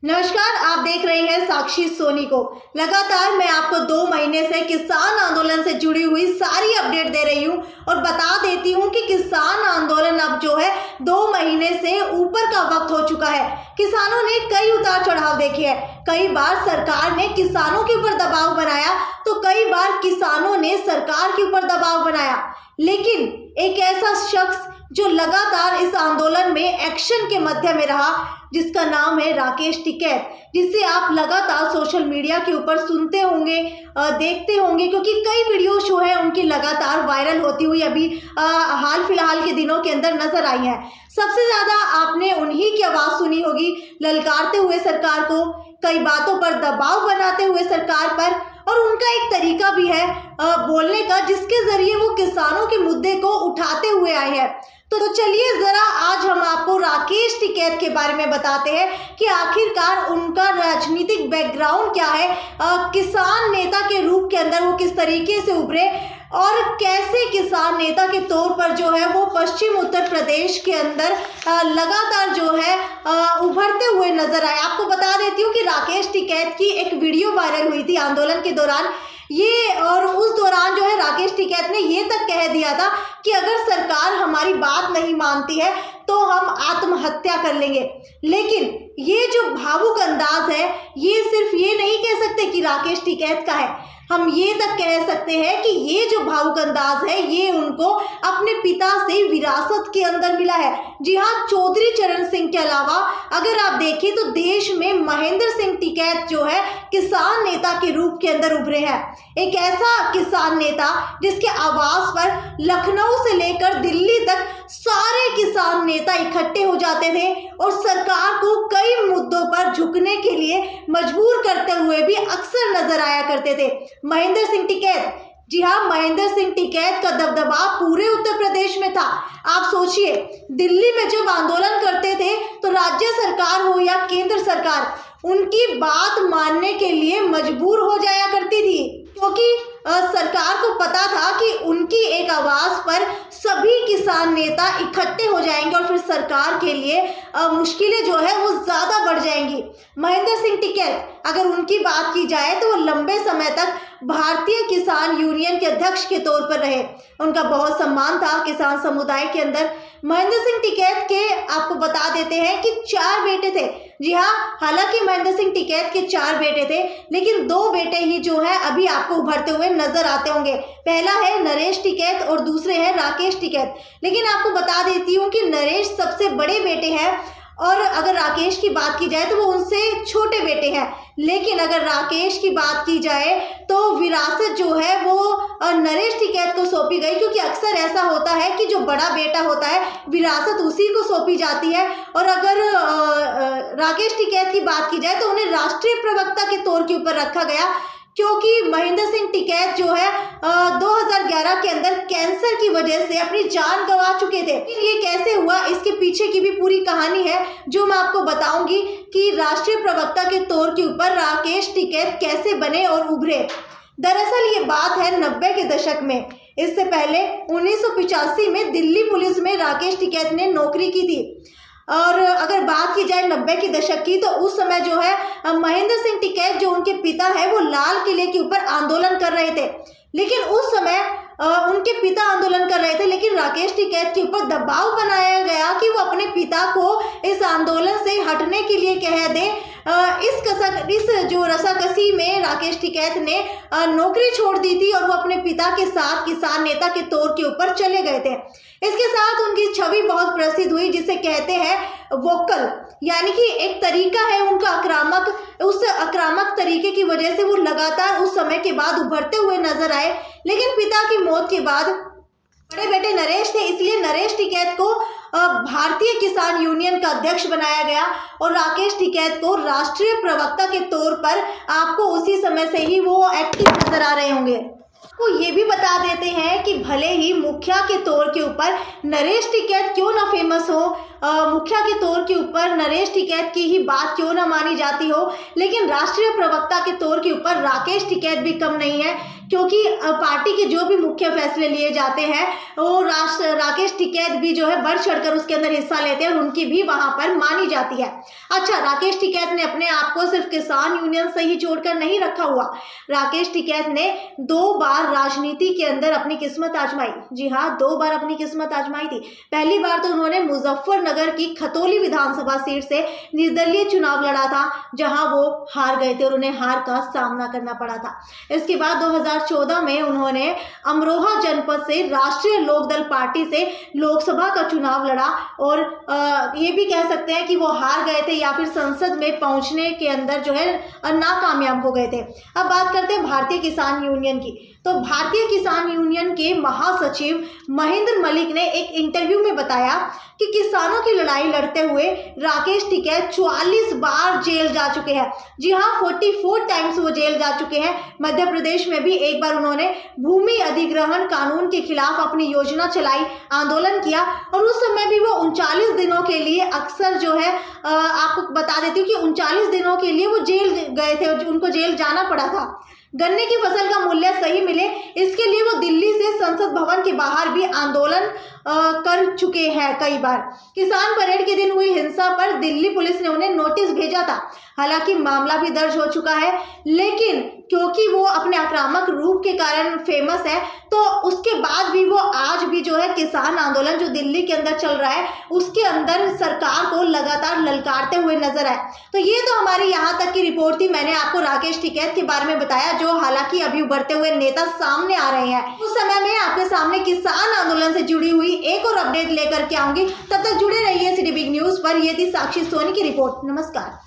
नमस्कार, आप देख रहे हैं साक्षी सोनी को। लगातार मैं आपको 2 महीने से किसान आंदोलन से जुड़ी हुई सारी अपडेट दे रही हूं और बता देती हूं कि किसान आंदोलन अब जो है 2 महीने से ऊपर का वक्त हो चुका है। किसानों ने कई उतार चढ़ाव देखे हैं। कई बार सरकार ने किसानों के ऊपर दबाव बनाया तो कई बार किसानों ने सरकार के ऊपर दबाव बनाया, लेकिन एक ऐसा शख्स जो लगातार इस आंदोलन में एक्शन के मध्य में रहा, जिसका नाम है राकेश टिकैत, जिसे आप लगातार सोशल मीडिया के ऊपर सुनते होंगे, देखते होंगे, क्योंकि कई वीडियो शो है उनकी लगातार वायरल होती हुई अभी हाल फिलहाल के दिनों के अंदर नजर आई है। सबसे ज्यादा आपने उन्हीं की आवाज सुनी होगी, ललकारते हुए सरकार को, कई बातों पर दबाव बनाते हुए सरकार पर, और उनका एक तरीका भी है बोलने का, जिसके जरिए वो किसानों के मुद्दे को उठाते हुए आए हैं। तो चलिए जरा आज हम आपको राकेश टिकैत के बारे में बताते हैं कि आखिरकार उनका राजनीतिक बैकग्राउंड क्या है, किसान नेता के रूप के अंदर वो किस तरीके से उभरे और कैसे किसान नेता के तौर पर जो है वो पश्चिम उत्तर प्रदेश के अंदर लगातार जो है उभरते हुए नजर आए। आपको बता देती हूँ कि राकेश टिकैत की एक वीडियो वायरल हुई थी आंदोलन के दौरान, और उस दौरान जो है राकेश टिकैत ने ये तक कह दिया था कि अगर सरकार हमारी बात नहीं मानती है तो हम आत्महत्या कर लेंगे। लेकिन ये जो भावुक अंदाज है, ये सिर्फ ये नहीं कह सकते कि राकेश टिकैत का है, हम ये तक कह सकते हैं कि ये जो भावुक अंदाज है ये उनको अपने पिता से विरासत के अंदर मिला है। जी हाँ, चौधरी चरण सिंह के अलावा अगर आप देखें तो देश में महेंद्र सिंह टिकैत जो है किसान नेता के रूप के अंदर उभरे हैं। एक ऐसा किसान नेता जिसके आवाज पर लखनऊ से लेकर दिल्ली तक सारे किसान नेता इकट्ठे हो जाते थे और सरकार को कई मुद्दों पर झुकने के लिए मजबूर करते हुए भी अक्सर नजर आया करते थे। महेंद्र सिंह टिकैत, जी हाँ, महेंद्र सिंह टिकैत का दबदबा पूरे उत्तर प्रदेश में था। आप सोचिए, दिल्ली में जब आंदोलन करते थे तो राज्य सरकार हो या केंद्र सरकार उनकी बात मानने के लिए मजबूर हो जाया करती थी, क्योंकि सरकार को पता था कि उनकी एक आवाज पर सभी किसान नेता इकट्ठे हो जाएंगे और फिर सरकार के लिए मुश्किलें जो है वो ज्यादा बढ़ जाएंगी। महेंद्र सिंह टिकैत, अगर उनकी बात की जाए तो वो लंबे समय तक भारतीय किसान यूनियन के अध्यक्ष के तौर पर रहे। उनका बहुत सम्मान था किसान समुदाय के अंदर। महेंद्र सिंह टिकैत के आपको बता देते हैं कि 4 बेटे थे। जी हाँ, हालांकि महेंद्र सिंह टिकैत के 4 बेटे थे, लेकिन 2 बेटे ही जो है अभी आपको उभरते हुए नजर आते होंगे। पहला है नरेश टिकैत और दूसरे हैं राकेश टिकैत। लेकिन आपको बता देती हूँ कि नरेश सबसे बड़े बेटे हैं और अगर राकेश की बात की जाए तो वो उनसे छोटे बेटे हैं। लेकिन अगर राकेश की बात की जाए तो विरासत जो है वो नरेश टिकैत को सौंपी गई, क्योंकि अक्सर ऐसा होता है कि जो बड़ा बेटा होता है विरासत उसी को सौंपी जाती है। और अगर राकेश टिकैत की बात की जाए तो उन्हें राष्ट्रीय प्रवक्ता के तौर के ऊपर रखा गया, क्योंकि महेंद्र सिंह टिकैत जो है 2011 के अंदर कैंसर की वजह से अपनी जान गंवा चुके थे। ये कैसे हुआ, इसके पीछे की भी पूरी कहानी है जो मैं आपको बताऊंगी कि राष्ट्रीय प्रवक्ता के तौर के ऊपर राकेश टिकैत कैसे बने और उभरे। दरअसल ये बात है 90 के दशक में। इससे पहले 1985 में दिल्ली पुलिस में राकेश टिकैत ने नौकरी की थी। और अगर बात की जाए 90 के दशक की तो उस समय जो है महेंद्र सिंह टिकैत जो उनके पिता है वो लाल किले के ऊपर आंदोलन कर रहे थे। लेकिन उस समय उनके पिता आंदोलन कर रहे थे, लेकिन राकेश टिकैत के ऊपर दबाव बनाया गया कि वो अपने पिता को इस आंदोलन से हटने के लिए कह दें। इस जो रसाकसी में राकेश टिकैत ने नौकरी छोड़ दी थी और वो अपने पिता के साथ किसान नेता के तौर के ऊपर चले गए थे। इसके साथ उनकी छवि बहुत प्रसिद्ध हुई, जिसे कहते हैं वोकल, यानी कि एक तरीका है उनका आक्रामक। उस आक्रामक तरीके की वजह से वो लगातार उस समय के बाद उभरते हुए नजर आए। लेकिन पिता की मौत के बाद बड़े बेटे नरेश थे, इसलिए नरेश टिकैत को भारतीय किसान यूनियन का अध्यक्ष बनाया गया और राकेश टिकैत को राष्ट्रीय प्रवक्ता के तौर पर आपको उसी समय से ही वो एक्टिव नजर आ रहे होंगे। वो ये भी बता देते हैं कि भले ही मुखिया के तौर के ऊपर नरेश टिकैत क्यों ना फेमस हो, मुखिया के तौर के ऊपर नरेश टिकैत की ही बात क्यों ना मानी जाती हो, लेकिन राष्ट्रीय प्रवक्ता के तौर के ऊपर राकेश टिकैत भी कम नहीं है, क्योंकि पार्टी के जो भी मुख्य फैसले लिए जाते हैं वो राकेश टिकैत भी जो है बढ़ चढ़कर उसके अंदर हिस्सा लेते हैं और उनकी भी वहां पर मानी जाती है। अच्छा, राकेश टिकैत ने अपने आप को सिर्फ किसान यूनियन से ही जोड़कर नहीं रखा हुआ। राकेश टिकैत ने 2 बार राजनीति के अंदर अपनी किस्मत आजमाई। जी हाँ, 2 बार अपनी किस्मत आजमाई थी। पहली बार तो उन्होंने मुजफ्फरनगर की खतौली विधानसभा सीट से निर्दलीय चुनाव लड़ा था, जहां वो हार गए थे और उन्हें हार का सामना करना पड़ा था। इसके बाद 2014 में उन्होंने अमरोहा जनपद से राष्ट्रीय लोकदल पार्टी से लोकसभा का चुनाव लड़ा और ये भी कह सकते हैं कि वो हार गए थे या फिर संसद में पहुंचने के अंदर जो है नाकामयाब हो गए थे। अब बात करते हैं भारतीय किसान यूनियन की। तो भारतीय किसान यूनियन के महासचिव महेंद्र मलिक ने एक इंटरव्यू में बताया कि किसानों की लड़ाई लड़ते हुए राकेश टिकैत 44 बार जेल जा चुके हैं। जी हाँ, 44 टाइम्स वो जेल जा चुके हैं। मध्य प्रदेश में भी एक बार उन्होंने भूमि अधिग्रहण कानून के खिलाफ अपनी योजना चलाई, आंदोलन किया और उस समय भी वो 39 दिनों के लिए अक्सर जो है आपको बता देती हूँ कि 39 दिनों के लिए वो जेल गए थे, उनको जेल जाना पड़ा था। गन्ने की फसल का मूल्य सही मिले, इसके लिए वो दिल्ली से संसद भवन के बाहर भी आंदोलन कर चुके हैं कई बार। किसान परेड के दिन हुई हिंसा पर दिल्ली पुलिस ने उन्हें नोटिस भेजा था। हालांकि मामला भी दर्ज हो चुका है, लेकिन क्योंकि वो अपने आक्रामक रूप के कारण फेमस है, तो उसके बाद भी वो आज भी जो है किसान आंदोलन जो दिल्ली के अंदर चल रहा है उसके अंदर सरकार को लगातार ललकारते हुए नजर आए। तो ये तो हमारी यहाँ तक की रिपोर्ट थी। मैंने आपको राकेश टिकैत के बारे में बताया, जो हालांकि अभी उभरते हुए नेता सामने आ रहे हैं। उस समय में आपके सामने किसान आंदोलन से जुड़ी हुई एक और अपडेट लेकर के आऊंगी। तब तक जुड़े रहिए सिटी बिग न्यूज पर। ये थी साक्षी सोनी की रिपोर्ट। नमस्कार।